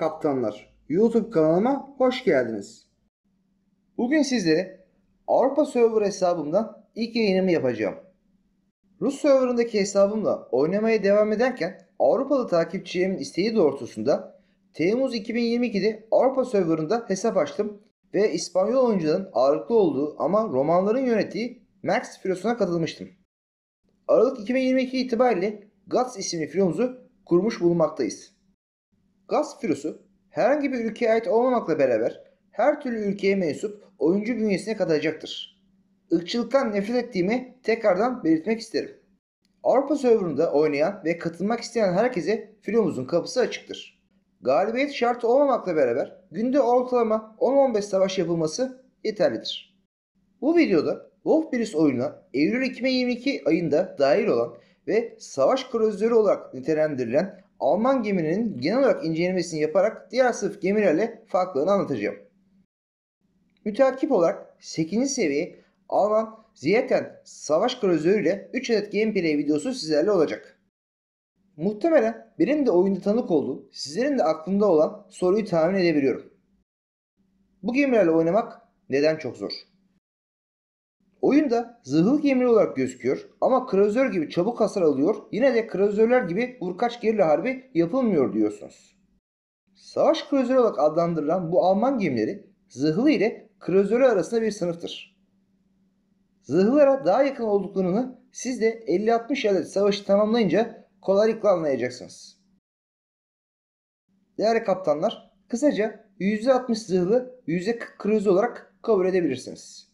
kaptanlar. YouTube kanalıma hoş geldiniz. Bugün sizlere Avrupa Server hesabımdan ilk yayınımı yapacağım. Rus serverındaki hesabımla oynamaya devam ederken Avrupalı takipçilerimin isteği doğrultusunda Temmuz 2022'de Avrupa Serverında hesap açtım ve İspanyol oyuncuların ağırlıklı olduğu ama romanların yönettiği Max filosuna katılmıştım. Aralık 2022 itibariyle GATS isimli filomuzu kurmuş bulunmaktayız. GATS filosu herhangi bir ülkeye ait olmamakla beraber her türlü ülkeye mensup oyuncu bünyesine katacaktır. Irkçılıktan nefret ettiğimi tekrardan belirtmek isterim. Avrupa serverında oynayan ve katılmak isteyen herkese filomuzun kapısı açıktır. Galibiyet şartı olmamakla beraber günde ortalama 10-15 savaş yapılması yeterlidir. Bu videoda Wolf oyununa Eylül 2022 ayında dahil olan ve savaş kruzeri olarak nitelendirilen Alman geminin genel olarak incelemesini yaparak diğer sınıf gemilerle farklarını anlatacağım. Müteakip olarak 8. seviye Alman Zieten savaş kruzeri ile 3 adet gameplay videosu sizlerle olacak. Muhtemelen benim de oyunda tanık olduğum, sizlerin de aklında olan soruyu tahmin edebiliyorum. Bu gemilerle oynamak neden çok zor? Oyunda zırhlı gemi olarak gözüküyor ama kruzör gibi çabuk hasar alıyor, yine de kruzörler gibi vurkaç gerilla harbi yapılmıyor diyorsunuz. Savaş kruzörü olarak adlandırılan bu Alman gemileri zırhlı ile kruzörü arasında bir sınıftır. Zırhlara daha yakın olduklarını siz de 50-60 adet savaşı tamamlayınca kolaylıkla anlayacaksınız. Değerli kaptanlar, kısaca %60 zırhlı, %40 kruzör olarak kabul edebilirsiniz.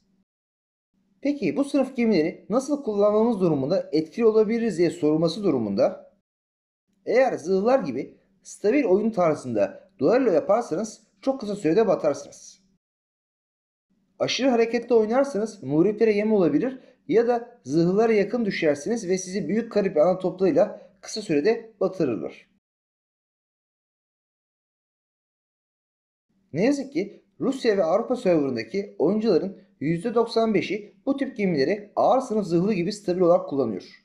Peki bu sınıf gemileri nasıl kullanmamız durumunda etkili olabiliriz diye sorulması durumunda, eğer zırhlar gibi stabil oyun tarzında duello yaparsanız çok kısa sürede batarsınız. Aşırı hareketli oynarsanız muhriplere yem olabilir ya da zırhlara yakın düşersiniz ve sizi büyük karip ana toplarıyla kısa sürede batırırlar. Ne yazık ki Rusya ve Avrupa serverındaki oyuncuların %95'i bu tip gemileri ağır sınıf zırhlı gibi stabil olarak kullanıyor.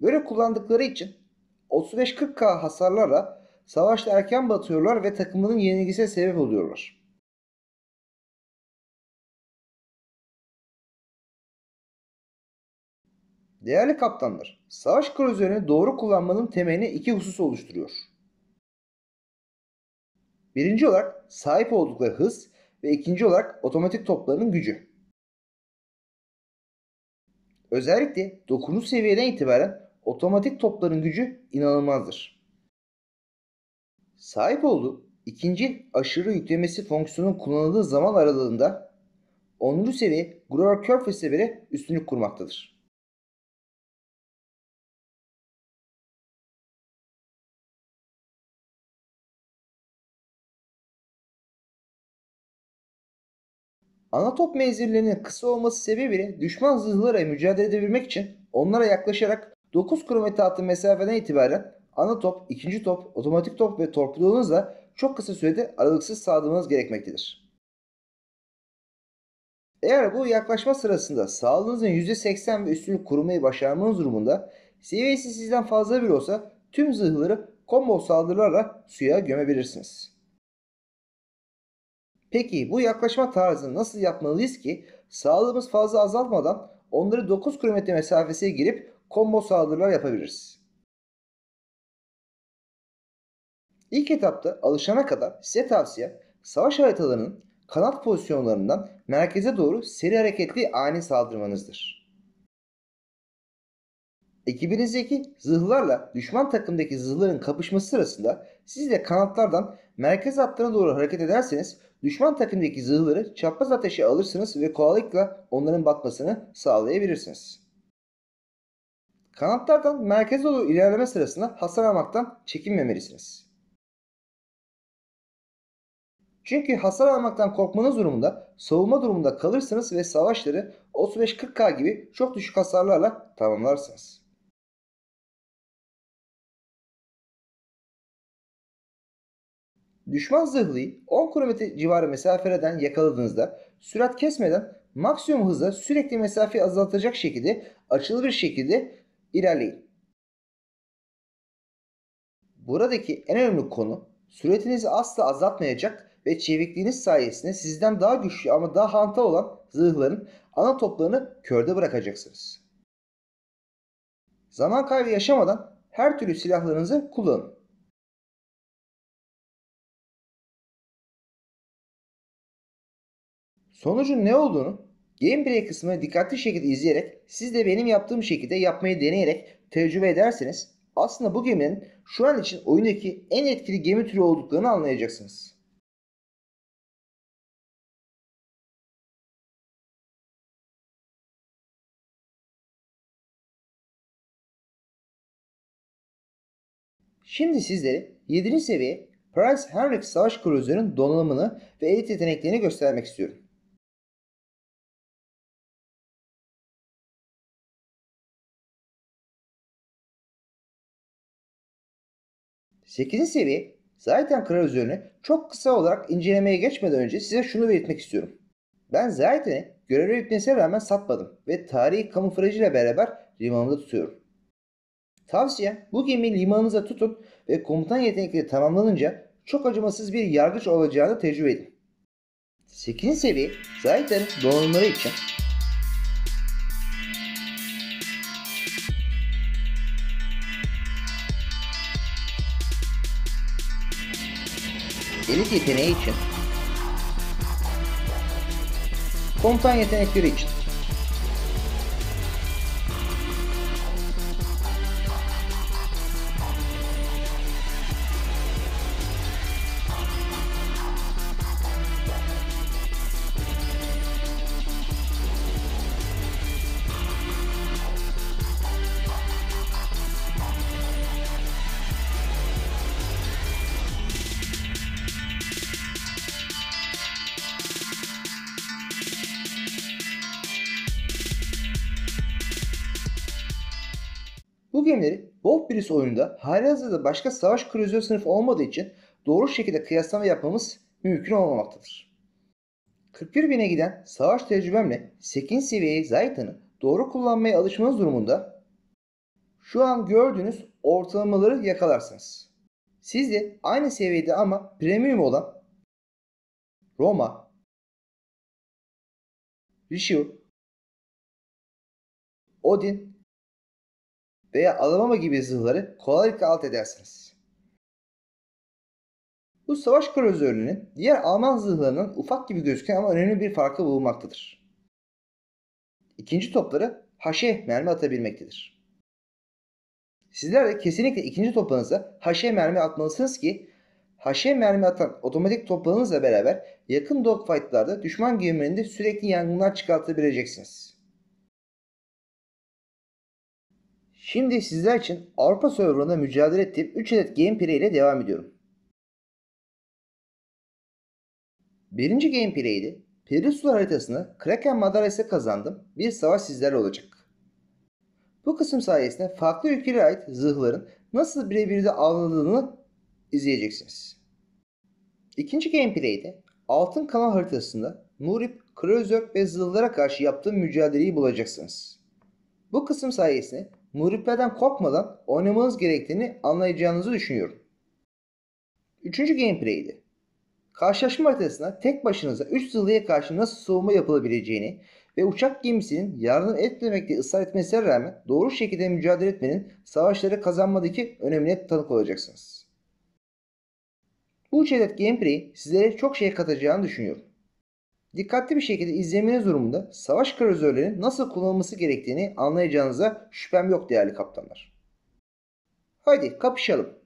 Böyle kullandıkları için 35-40k hasarlarla savaşta erken batıyorlar ve takımının yenilgisine sebep oluyorlar. Değerli kaptanlar, savaş kruzörünü doğru kullanmanın temelini iki husus oluşturuyor. Birinci olarak sahip oldukları hız ve ikinci olarak otomatik toplarının gücü. Özellikle 9. seviyeden itibaren otomatik topların gücü inanılmazdır. Sahip olduğu ikinci aşırı yüklemesi fonksiyonunun kullanıldığı zaman aralığında 10. seviye Grover Körfez'e bile üstünlük kurmaktadır. Ana top menzillerinin kısa olması sebebiyle düşman zırhlara mücadele edebilmek için onlara yaklaşarak 9 kilometre attığım mesafeden itibaren ana top, ikinci top, otomatik top ve torpidonuzla çok kısa sürede aralıksız saldırmanız gerekmektedir. Eğer bu yaklaşma sırasında sağlığınızın %80 ve üstünlük korumayı başarmanız durumunda seviyesi sizden fazla bile olsa tüm zırhları combo saldırılarla suya gömebilirsiniz. Peki bu yaklaşma tarzını nasıl yapmalıyız ki sağlığımız fazla azalmadan onları 9 kilometre mesafesine girip combo saldırılar yapabiliriz? İlk etapta alışana kadar size tavsiye savaş haritalarının kanat pozisyonlarından merkeze doğru seri hareketli ani saldırmanızdır. Ekibinizdeki zırhlarla düşman takımdaki zırhların kapışması sırasında siz de kanatlardan merkez hatlarına doğru hareket ederseniz düşman takımdaki zırhları çapraz ateşe alırsınız ve kolaylıkla onların batmasını sağlayabilirsiniz. Kanatlardan merkeze doğru ilerleme sırasında hasar almaktan çekinmemelisiniz. Çünkü hasar almaktan korkmanız durumunda savunma durumunda kalırsınız ve savaşları 35-40k gibi çok düşük hasarlarla tamamlarsınız. Düşman zırhlıyı 10 km civarı mesafeden yakaladığınızda sürat kesmeden maksimum hızla sürekli mesafeyi azaltacak şekilde açılı bir şekilde ilerleyin. Buradaki en önemli konu süratinizi asla azaltmayacak ve çevikliğiniz sayesinde sizden daha güçlü ama daha hantal olan zırhların ana toplarını körde bırakacaksınız. Zaman kaybı yaşamadan her türlü silahlarınızı kullanın. Sonucun ne olduğunu gameplay kısmını dikkatli şekilde izleyerek siz de benim yaptığım şekilde yapmayı deneyerek tecrübe ederseniz aslında bu geminin şu an için oyundaki en etkili gemi türü olduklarını anlayacaksınız. Şimdi sizlere 7. seviye Prince Henrik Savaş Cruiser'ın donanımını ve elit yeteneklerini göstermek istiyorum. 8. seviye Zaiten Cruiser'ını çok kısa olarak incelemeye geçmeden önce size şunu belirtmek istiyorum. Ben Zaiten'i görevli bitmesine rağmen satmadım ve tarihi kamuflajıyla beraber limanımda tutuyorum. Tavsiyem bu gemiyi limanınıza tutun ve komutan yetenekleri tamamlanınca çok acımasız bir yargıç olacağını tecrübe edin. 8. seviye Zaiten'in donanımları için elit yeteneği için, komutan yetenekleri için. Bu gemileri Wolf Bridge oyununda halihazırda başka savaş kruzeri sınıfı olmadığı için doğru şekilde kıyaslama yapmamız mümkün olmamaktadır. 41.000'e giden savaş tecrübemle 8. seviyeyi Zaitan'ı doğru kullanmaya alışmanız durumunda şu an gördüğünüz ortalamaları yakalarsınız. Siz de aynı seviyede ama premium olan Roma, Rishu, Odin veya Alabama gibi zırhları kolaylıkla alt edersiniz. Bu savaş kruzerlerinin diğer Alman zırhlarından ufak gibi gözüken ama önemli bir farkı bulunmaktadır. İkinci topları haşe mermi atabilmektedir. Sizler de kesinlikle ikinci toplarınıza haşe mermi atmalısınız ki haşe mermi atan otomatik toplarınızla beraber yakın dogfightlarda düşman gemilerinde sürekli yangınlar çıkartabileceksiniz. Şimdi sizler için Avrupa serverında mücadele ettiğim 3 adet gameplay ile devam ediyorum. Birinci gameplay'de Peninsular haritasını Kraken madalyası kazandım. Bir savaş sizlerle olacak. Bu kısım sayesinde farklı ülkelere ait zırhların nasıl birebir de avladığını izleyeceksiniz. İkinci gameplay'de Altın Kanal haritasında Murip, Kreuzer ve zırhlara karşı yaptığım mücadeleyi bulacaksınız. Bu kısım sayesinde Muriplerden korkmadan oynamanız gerektiğini anlayacağınızı düşünüyorum. Üçüncü gameplay'de karşılaşma haritasına tek başınıza 3 zırhlıya karşı nasıl savunma yapılabileceğini ve uçak gemisinin yardım etmemekte ısrar etmesine rağmen doğru şekilde mücadele etmenin savaşları kazanmadaki önemine tanık olacaksınız. Bu 3 adet gameplay sizlere çok şey katacağını düşünüyorum. Dikkatli bir şekilde izlemeniz durumunda savaş kruzerlerinin nasıl kullanılması gerektiğini anlayacağınıza şüphem yok değerli kaptanlar. Haydi kapışalım.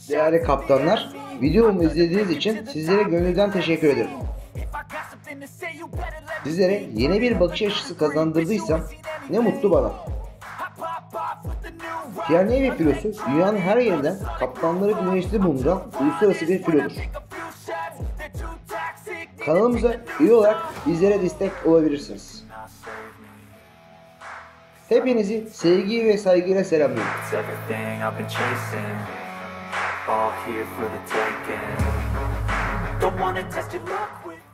Değerli kaptanlar, videomu izlediğiniz için sizlere gönülden teşekkür ederim. Sizlere yeni bir bakış açısı kazandırdıysam ne mutlu bana. Pierre Navy filosu dünyanın her yerinden kaptanları güneşli bulunduran uluslararası bir filodur. Kanalımıza üye olarak bizlere destek olabilirsiniz. Hepinizi sevgi ve saygıyla selamlıyorum. All here for the taking. Don't wanna test your luck with